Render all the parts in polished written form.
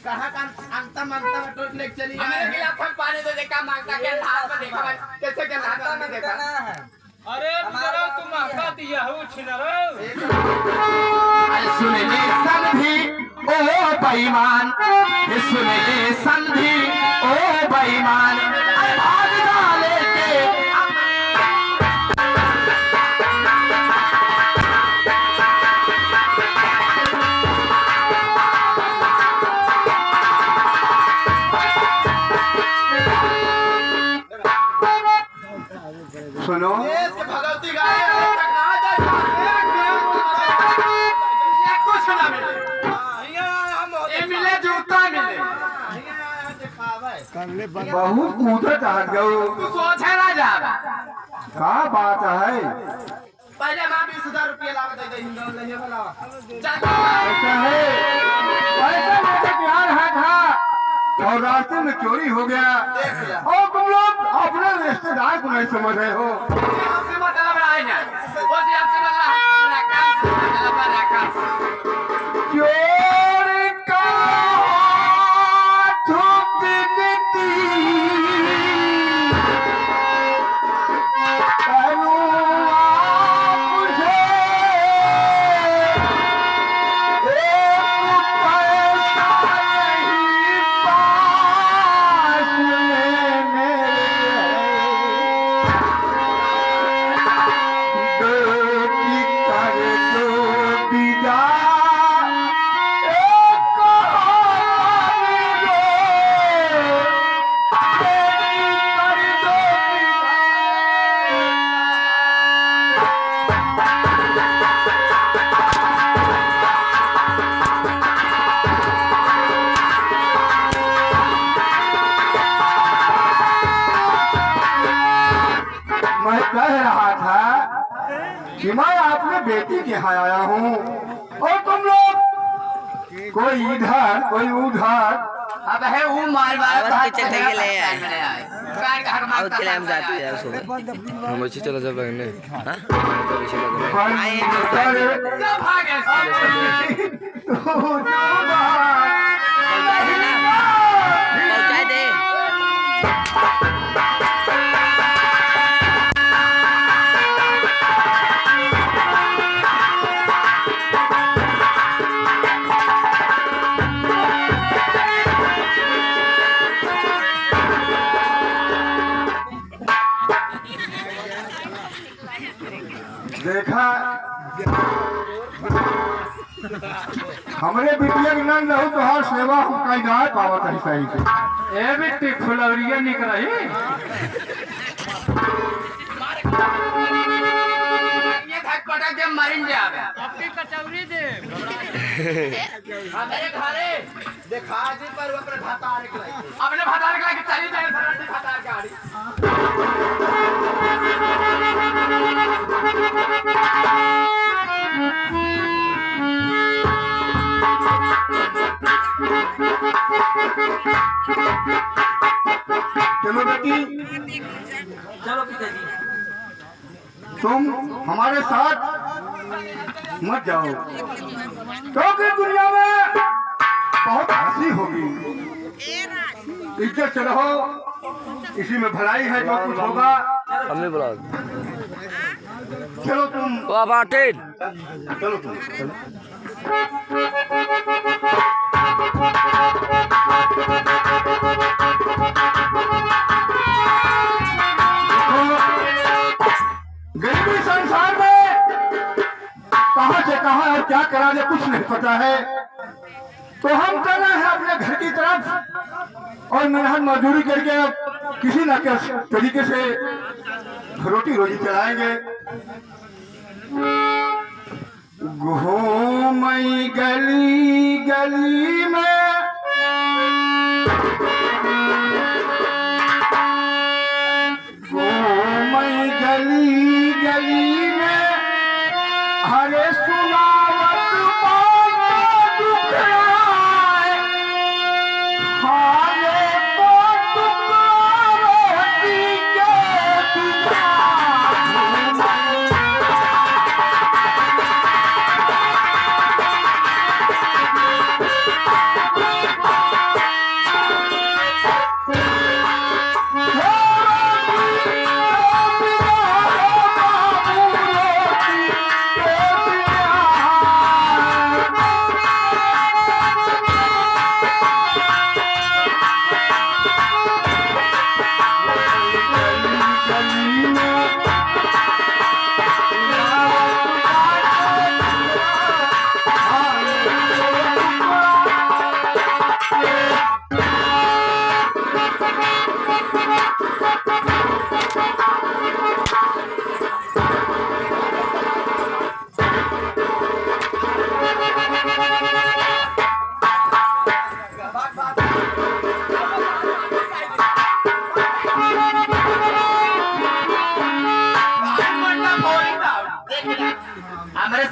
कहाँ का अंता मंता टोट लेके चली हमें गिलास में पानी दे देखा मांगता के हाथ में देखा कैसे के हाथ में देखा अरे जरा तुम आका दिया हो छिनरो सुन ले संधि ओ बेईमान सुन ले संधि ओ बेईमान भाग डाले के सुनो भगवती गाय कुछ ना मिले मिले जूता मिले बहुत कूदत आ गयो तू सोचे ना जा का बात है पहले मां 20,000 रुपया लावा दे दे हिंदो ले वाला ऐसा है ऐसा मुझे प्यार है था और रास्ते में चोरी हो गया और तुम लोग अपने रिश्तेदार को नहीं समझ रहे हो आपसे मतलब है ना वो जी आपसे मतलब रखा चोर का हाथ दिखती कह रहा था कि मैं अपने बेटी के यहाँ आया हूँ और तुम लोग कोई इधर कोई उधर अब है वो मार पीछे थे के ले आए आउट के लिए हम जाते हैं सुबह हम अच्छी चला जब लगने हां भागे पहुंचा दे देखा हमरे बिटिया के नंद रहू तो हर सेवा हम कई ना पावत है सही से ए बेटी फुलवरिया निकल रही ये धक पटक के मरिन जावे अपनी कचौरी दे हमारे घरे देखा जी पर ऊपर भाता निकला अपने भाता निकला के चली जाए सरटी भाता गाड़ी चलो बेटी चलो पिताजी तुम हमारे साथ मत जाओ क्योंकि दुनिया में बहुत हंसी होगी इज्जत से रहो इसी में भलाई है जो कुछ होगा हमने बुला चलो तुम वो बाटे चलो तुम गरीबी संसार में कहां से कहां और क्या करा जाए कुछ नहीं पता है तो हम चले हैं अपने घर की तरफ और मेहनत मजदूरी करके किसी न किसी तरीके से रोटी रोजी चलाएंगे घूमई गली गली में घूमई गली गली में हरे सुनावत बात दुख आए हारे को रोटी के बिना घूमई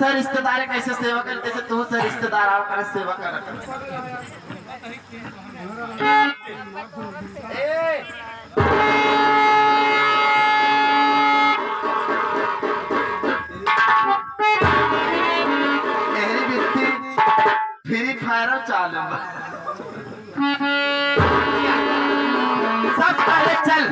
से रिश्तेदार कैसे सेवा कर जैसे तू से रिश्तेदार आओ कर सेवा कर एहरी बित्ती फ्री फायर चालू सब पहले चल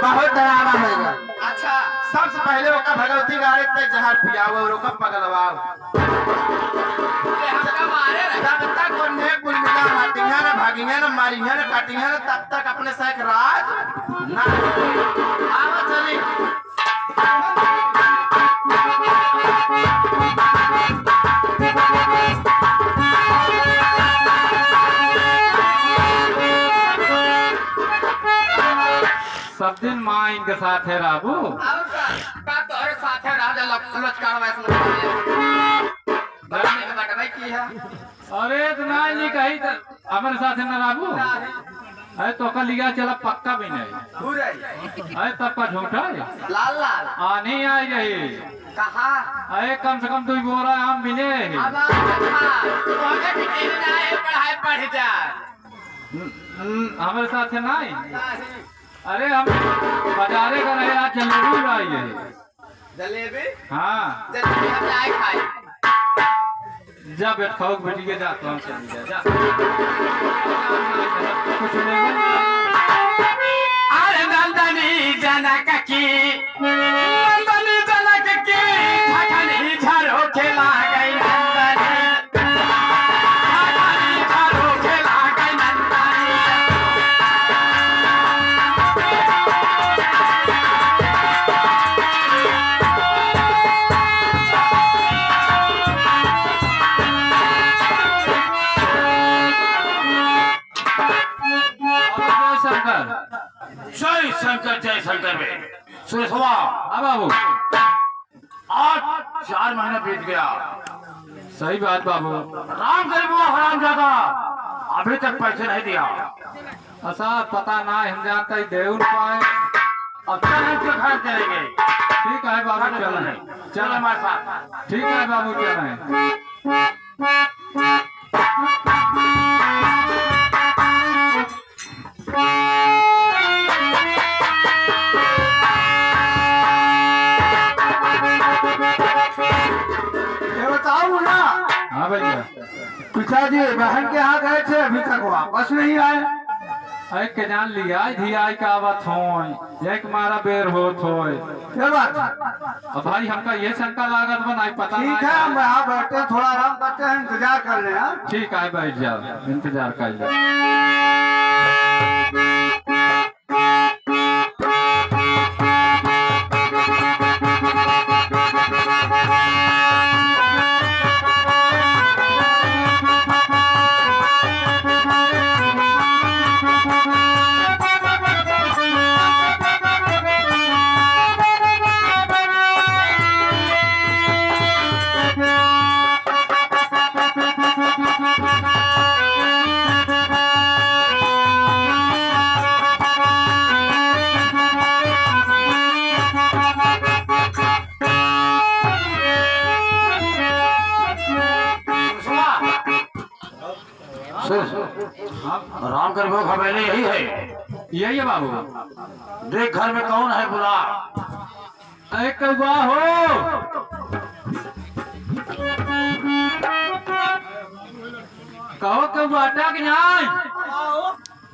बहुत डरावा होगा। अच्छा सबसे पहले ओका भगवती गाड़ी तक जहर पियाओ और ओका पगलवाओ ये हमका मारे रहे जब तक वो ने कुल मिला हाटियां न भागियां न मारियां न काटियां न तब तक अपने से एक राज ना आवा चली सब दिन माँ इनके साथ है राबू। और का तोहरे साथे राजा लचकार वैसे बड़ने के बात भाई की है अरे तो ना जी कही तो हमारे साथ है ना राबू। अरे तो का लिया चला पक्का भी नहीं। पूरे अरे तब का झूठा है लाल लाल आने आई रही। कहा अरे कम से कम 2 बोरा आम मिले अब तोहरे भी तेरे ना है पढ़ाई पढ़ जा हमारे साथ है ना। अरे हम बाजारे का रहे आज जलेबी लाई है। जलेबी हाँ जलेबी हम लाए खाए जा बैठ खाओ बेटी के जाता हूँ चल जा कुछ नहीं अरे नंदनी जनक की नंदनी जनक की झकनी झरो खेला गई नंदनी झकनी झरो खेला गई नंदनी जय शंकर जय शंकर में सुरेशवा अब बाबू आज 4 महीने बीत गया सही बात बाबू। राम गरीब हराम ज्यादा अभी तक पैसे नहीं दिया ऐसा पता ना हम जानता ही दे उन पाए। अब तक हम क्यों घर चलेंगे ठीक है बाबू चल चल हमारे साथ ठीक है बाबू चल ये बताओ मुन्ना, हाँ भैया पिताजी बहन के यहाँ गए थे अभी तक वापस नहीं आए। अरे के जान लिया धिया का बात हो एक मारा बेर हो थोय। ये बात अब भाई हमका ये शंका लागत बनाई पता ठीक है, हम यहाँ बैठते हैं, थोड़ा आराम करते हैं, इंतजार कर रहे हैं। ठीक है बैठ जाओ इंतजार कर जाओ। राम गरीब हवेली यही है यही है बाबू। देख घर में कौन है बुला अरे कौआ हो कहो कौआ अटक जाए।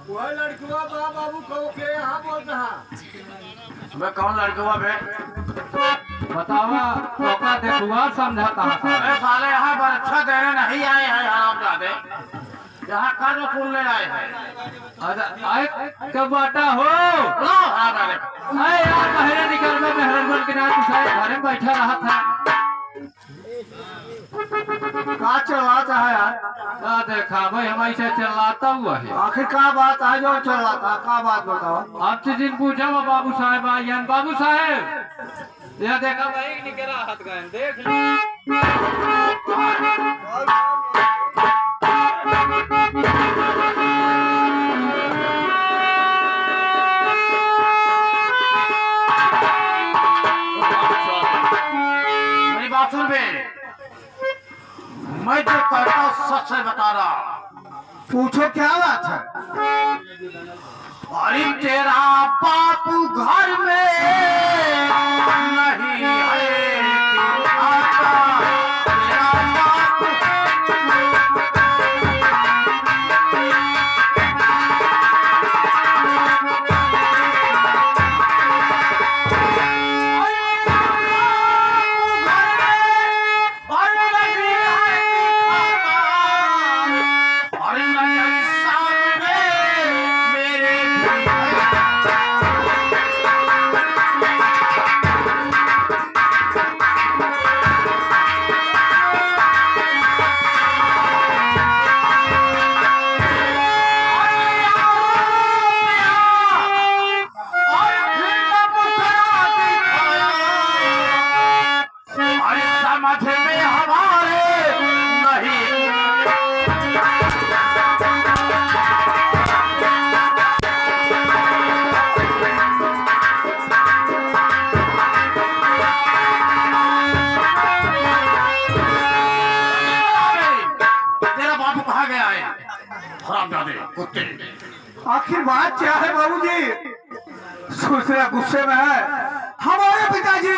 वह लड़कियों बाबू कहो के यहाँ बोल रहा। मैं कौन लड़का बे बतावा मौका देखुआ समझाता है अरे साले यहाँ पर अच्छा देने नहीं आए हैं आराम जाते यहाँ कर्ज फूल ले आए हैं आए कब आटा हो लो हाँ डाले अरे यार पहले निकल में मेहरन बन के ना तू घर में बैठा रहा था। का चलाता है यार? देखा भाई हम ऐसे चलाता हुआ है। आखिर का बात है जो चल रहा था? का बात बताओ। आपसे जिन पूछा वो बाबू साहेब आयन बाबू साहेब यह देखा भाई निकला हाथ गए देख ली। बात सुन बे, मैं जो कहता हूँ सच से बता रहा। पूछो क्या बात है? अरे तेरा बापू घर में नहीं है आता, तेरा बापू आखिर बात क्या है बाबूजी? दूसरा गुस्से में है। हमारे पिताजी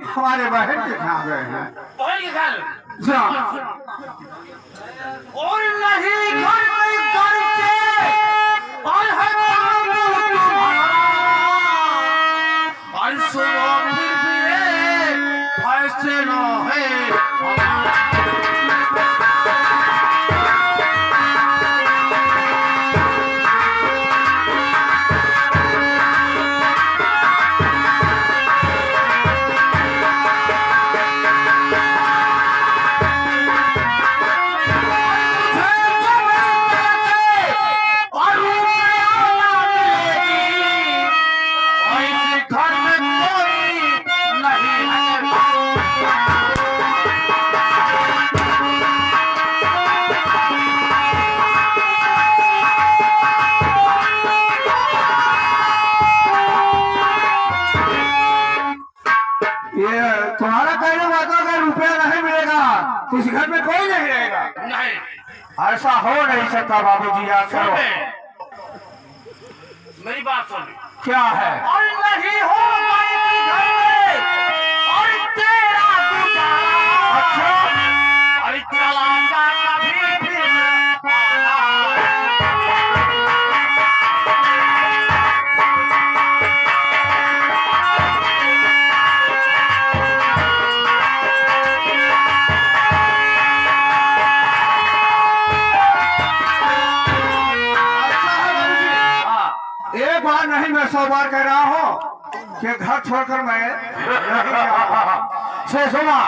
हमारे बहन के यहाँ गए हैं। जा। और नहीं घर में करके और है बाबू तुम्हारा, और सुनो फिर भी फैसला है हमारा। तुम्हारा कहने वाला अगर रुपया नहीं मिलेगा तो इस घर में कोई नहीं रहेगा। नहीं, ऐसा हो नहीं सकता बाबूजी। याद करो, मेरी बात सुन। क्या है? और नहीं होगा इस घर में और तेरा गुजारा। अच्छा, और चला जा कभी भी न आना। एक बार नहीं मैं 100 बार कह रहा हूँ कि घर छोड़कर मैं नहीं जा रहा। सुना